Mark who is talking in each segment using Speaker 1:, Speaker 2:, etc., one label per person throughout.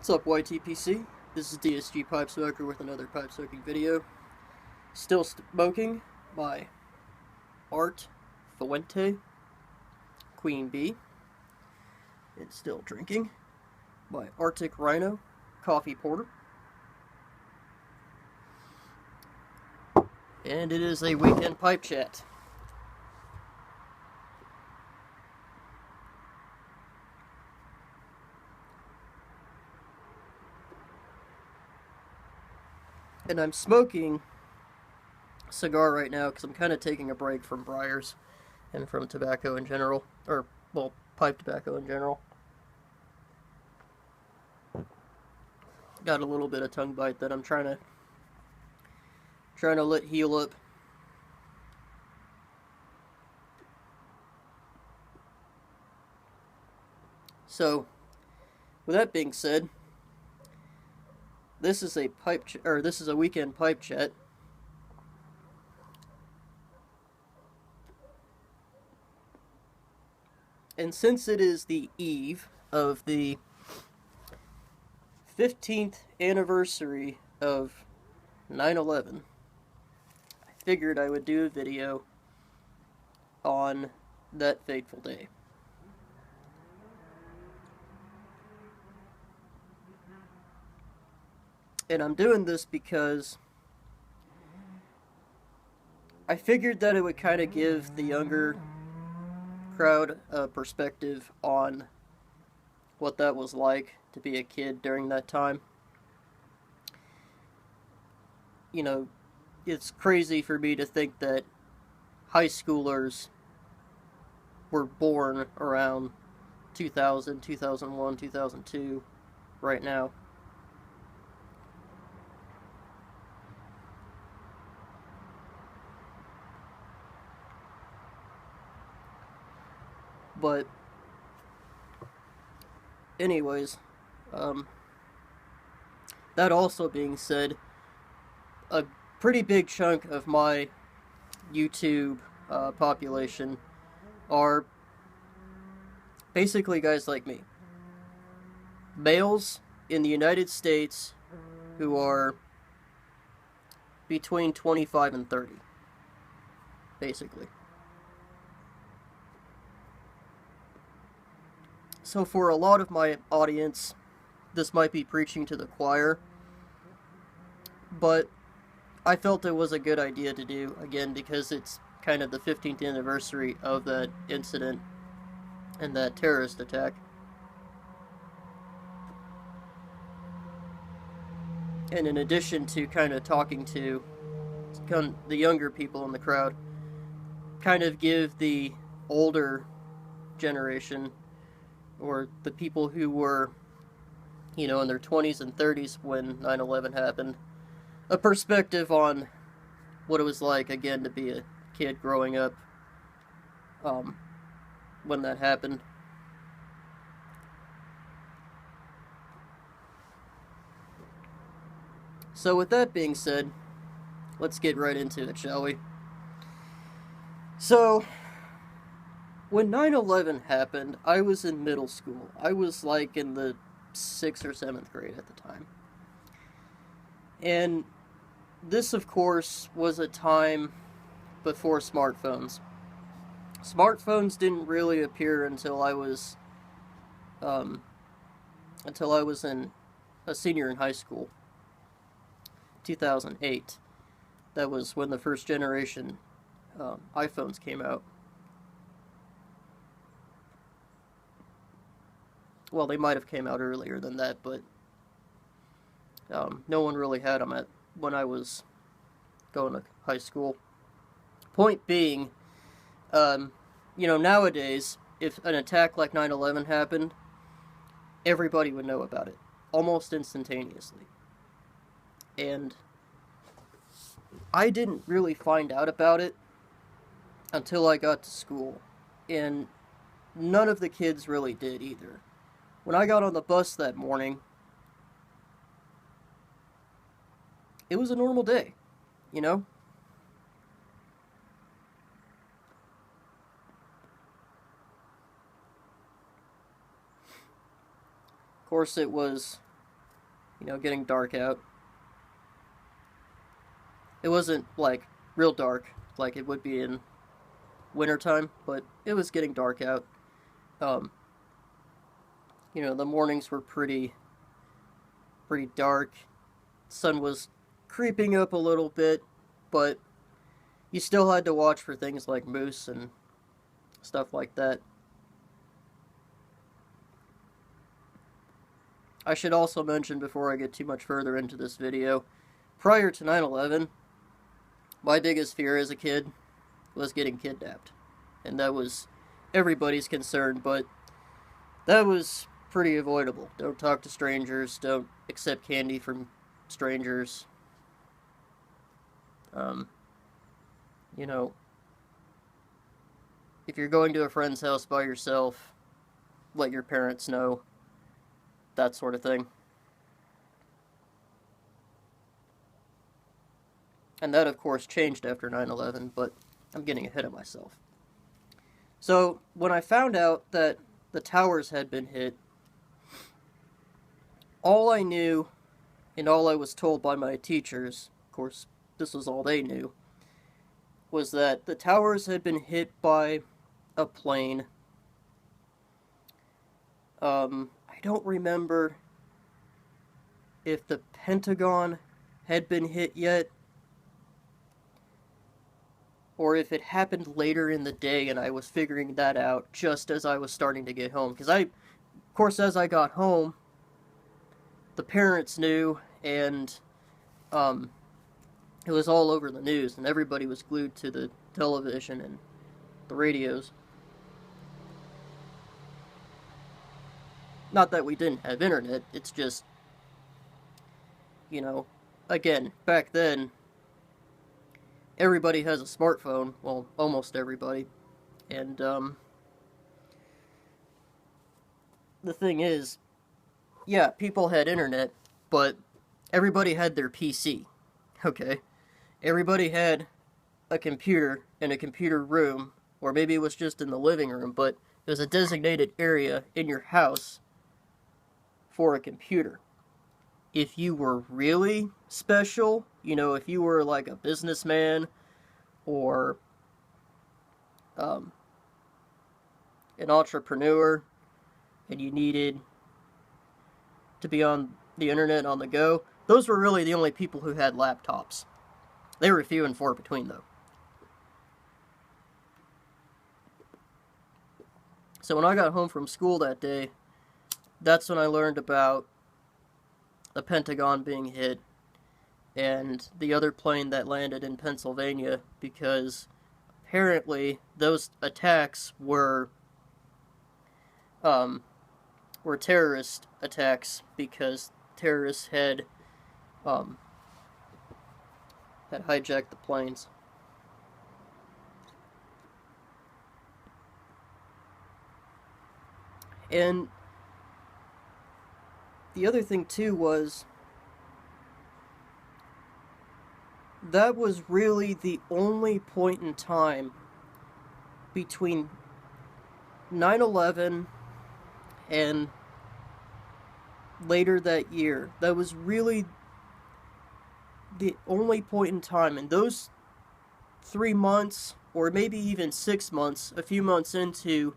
Speaker 1: What's up, YTPC? This is DSG Pipe Smoker with another pipe smoking video. Still Smoking by Art Fuente, Queen Bee. And Still Drinking by Arctic Rhino, Coffee Porter. And it is a weekend pipe chat. And I'm smoking a cigar right now because I'm kind of taking a break from briars and from tobacco in general, or, well, pipe tobacco in general. Got a little bit of tongue bite that I'm trying to let heal up. So, with that being said, this is a weekend pipe chat. And since it is the eve of the 15th anniversary of 9/11, I figured I would do a video on that fateful day. And I'm doing this because I figured that it would kind of give the younger crowd a perspective on what that was like to be a kid during that time. You know, it's crazy for me to think that high schoolers were born around 2000, 2001, 2002 right now. But anyways, that also being said, a pretty big chunk of my YouTube population are basically guys like me. Males in the United States who are between 25 and 30, basically. So for a lot of my audience, this might be preaching to the choir, but I felt it was a good idea to do, again, because it's kind of the 15th anniversary of that incident and that terrorist attack. And in addition to kind of talking to the younger people in the crowd, kind of give the older generation, or the people who were, in their 20s and 30s when 9/11 happened, a perspective on what it was like, again, to be a kid growing up when that happened. So with that being said, let's get right into it, shall we? So, when 9/11 happened, I was in middle school. I was like in the 6th or 7th grade at the time. And this, of course, was a time before smartphones. Smartphones didn't really appear until I was in a senior in high school, 2008. That was when the first generation iPhones came out. Well, they might have came out earlier than that, but no one really had them when I was going to high school. Point being, nowadays, if an attack like 9/11 happened, everybody would know about it, almost instantaneously. And I didn't really find out about it until I got to school, and none of the kids really did either. When I got on the bus that morning, it was a normal day, you know? Of course, it was getting dark out. It wasn't, like, real dark, like it would be in wintertime, but it was getting dark out. Um, the mornings were pretty dark. Sun was creeping up a little bit, but you still had to watch for things like moose and stuff like that. I should also mention before I get too much further into this video, prior to 9/11, my biggest fear as a kid was getting kidnapped. And that was everybody's concern, but that was pretty avoidable. Don't talk to strangers, don't accept candy from strangers. You know, if you're going to a friend's house by yourself, let your parents know, that sort of thing. And that, of course, changed after 9/11, but I'm getting ahead of myself. So, when I found out that the towers had been hit, all I knew, and all I was told by my teachers, of course, this was all they knew, was that the towers had been hit by a plane. I don't remember if the Pentagon had been hit yet, or if it happened later in the day and I was figuring that out just as I was starting to get home. Because of course, as I got home, the parents knew, and it was all over the news, and everybody was glued to the television and the radios. Not that we didn't have internet, it's just, again, back then, everybody has a smartphone, well, almost everybody, and, the thing is, yeah, people had internet, but everybody had their PC, okay? Everybody had a computer in a computer room, or maybe it was just in the living room, but it was a designated area in your house for a computer. If you were really special, if you were like a businessman or an entrepreneur and you needed to be on the internet on the go, those were really the only people who had laptops. They were few and far between, though. So when I got home from school that day, that's when I learned about the Pentagon being hit and the other plane that landed in Pennsylvania, because apparently those attacks were terrorist attacks, because terrorists had hijacked the planes. And the other thing, too, was that was really the only point in time between 9/11 and later that year. That was really the only point in time. And those 3 months, or maybe even 6 months, a few months into,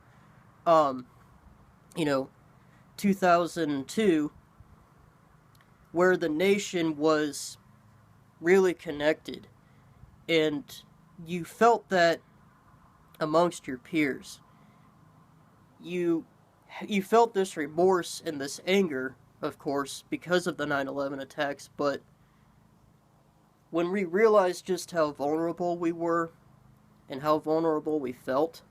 Speaker 1: 2002, where the nation was really connected, and you felt that amongst your peers. You felt this remorse and this anger, of course, because of the 9/11 attacks, but when we realized just how vulnerable we were and how vulnerable we felt,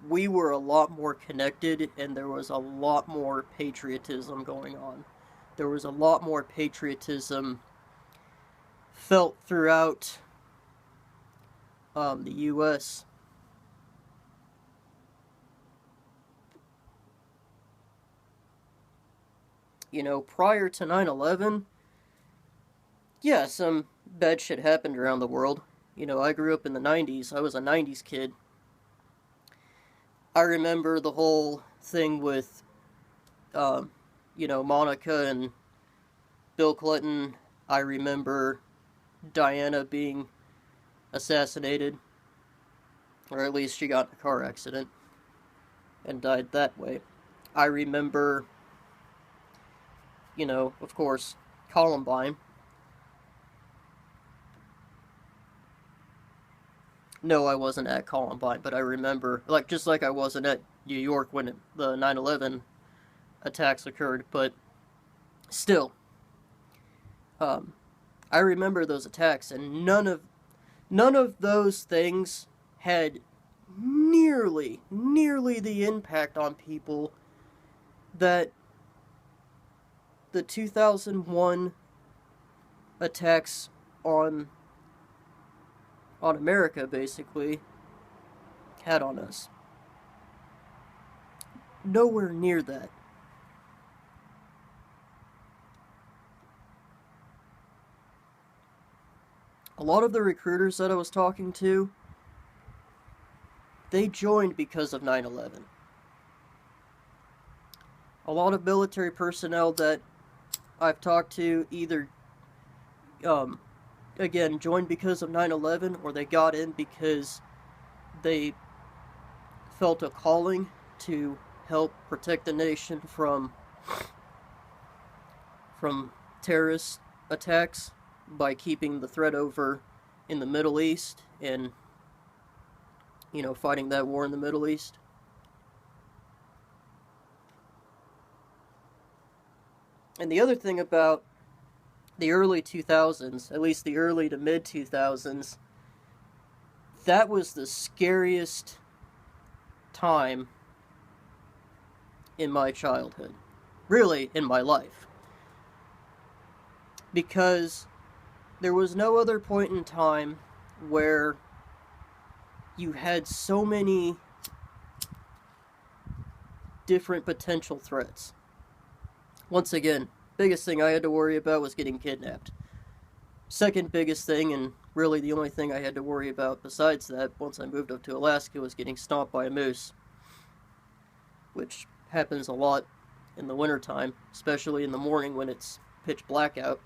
Speaker 1: we were a lot more connected, and there was a lot more patriotism going on. There was a lot more patriotism felt throughout the U.S. Prior to 9/11, yeah, some bad shit happened around the world. I grew up in the 90s. I was a 90s kid. I remember the whole thing with, Monica and Bill Clinton. I remember Diana being assassinated, or at least she got in a car accident and died that way. I remember, of course, Columbine. No, I wasn't at Columbine, but I remember, just like I wasn't at New York when the 9/11 attacks occurred, but still, I remember those attacks, and none of those things had nearly the impact on people that the 2001 attacks on America basically had on us. Nowhere near that. A lot of the recruiters that I was talking to, they joined because of 9/11. A lot of military personnel that I've talked to either, again, joined because of 9/11, or they got in because they felt a calling to help protect the nation from terrorist attacks by keeping the threat over in the Middle East and, fighting that war in the Middle East. And the other thing about the early 2000s, at least the early to mid 2000s, that was the scariest time in my childhood. Really, in my life. Because there was no other point in time where you had so many different potential threats. Once again, biggest thing I had to worry about was getting kidnapped. Second biggest thing, and really the only thing I had to worry about besides that, once I moved up to Alaska, was getting stomped by a moose. Which happens a lot in the wintertime, especially in the morning when it's pitch black out.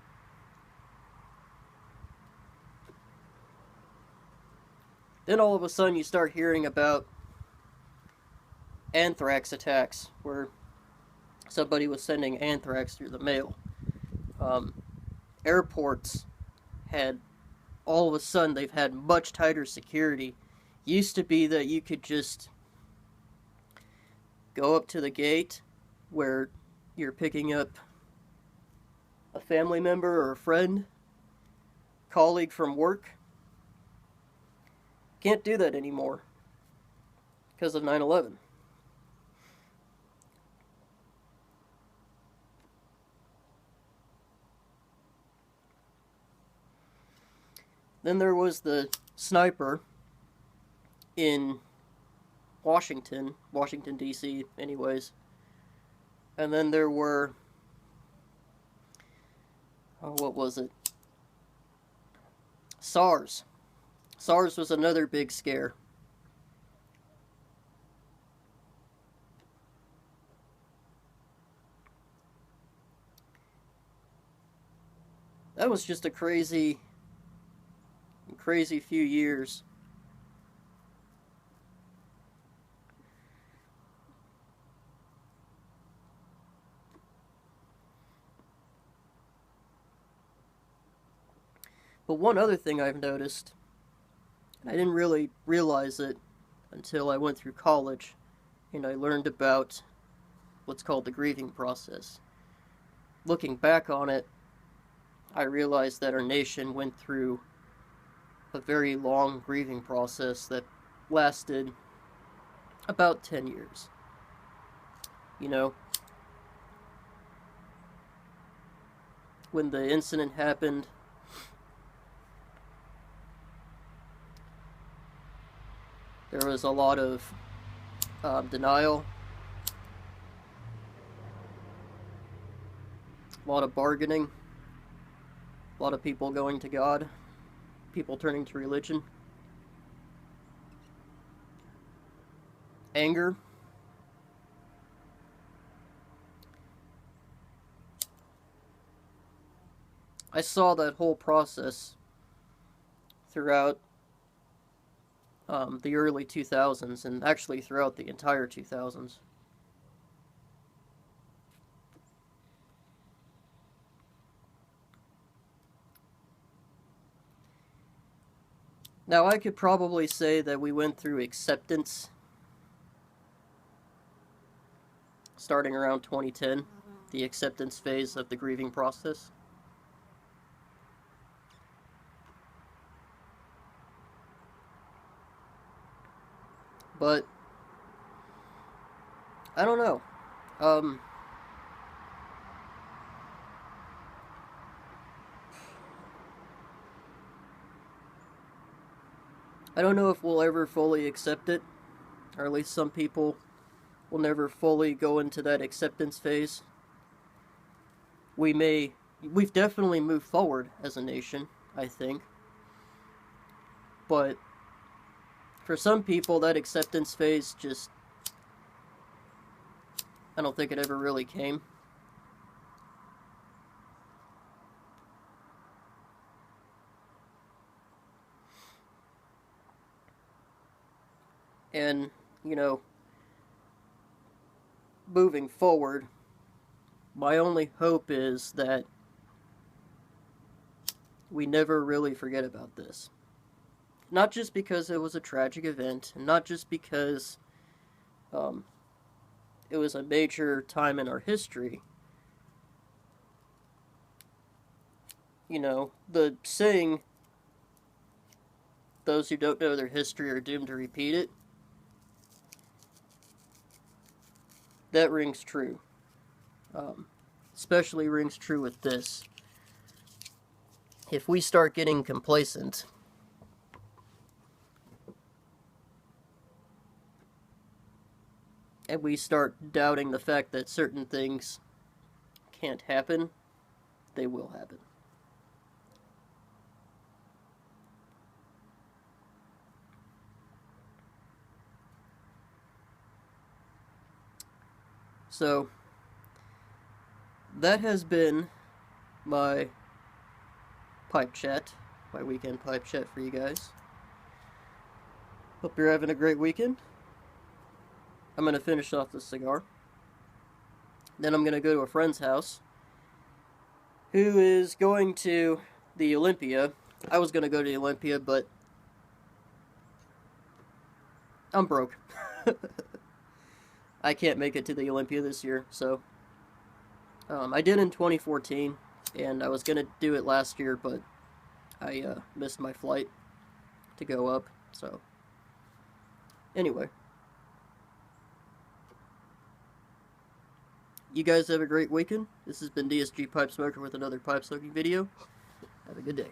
Speaker 1: Then all of a sudden you start hearing about anthrax attacks, where somebody was sending anthrax through the mail. Airports had, all of a sudden, they've had much tighter security. Used to be that you could just go up to the gate where you're picking up a family member or a friend, colleague from work. Can't do that anymore because of 9/11. Then there was the sniper in Washington, D.C. anyways. And then there were, what was it? SARS. SARS was another big scare. That was just a crazy few years. But one other thing I've noticed, I didn't really realize it until I went through college and I learned about what's called the grieving process. Looking back on it, I realized that our nation went through a very long grieving process that lasted about 10 years. When the incident happened, there was a lot of denial, a lot of bargaining, a lot of people going to God, people turning to religion. anger. I saw that whole process throughout the early 2000s, and actually throughout the entire 2000s. Now, I could probably say that we went through acceptance starting around 2010, the acceptance phase of the grieving process. But I don't know. I don't know if we'll ever fully accept it, or at least some people will never fully go into that acceptance phase. We've definitely moved forward as a nation, I think. But for some people, that acceptance phase just, I don't think it ever really came. And, you know, moving forward, my only hope is that we never really forget about this. Not just because it was a tragic event, and not just because it was a major time in our history. You know, the saying, those who don't know their history are doomed to repeat it, that rings true. Especially rings true with this. If we start getting complacent, and we start doubting the fact that certain things can't happen, they will happen. So, that has been my pipe chat, my weekend pipe chat for you guys. Hope you're having a great weekend. I'm going to finish off the cigar. Then I'm going to go to a friend's house who is going to the Olympia. I was going to go to the Olympia, but I'm broke. I can't make it to the Olympia this year, so I did in 2014, and I was going to do it last year, but I missed my flight to go up, so anyway. You guys have a great weekend. This has been DSG Pipe Smoker with another pipe smoking video. Have a good day.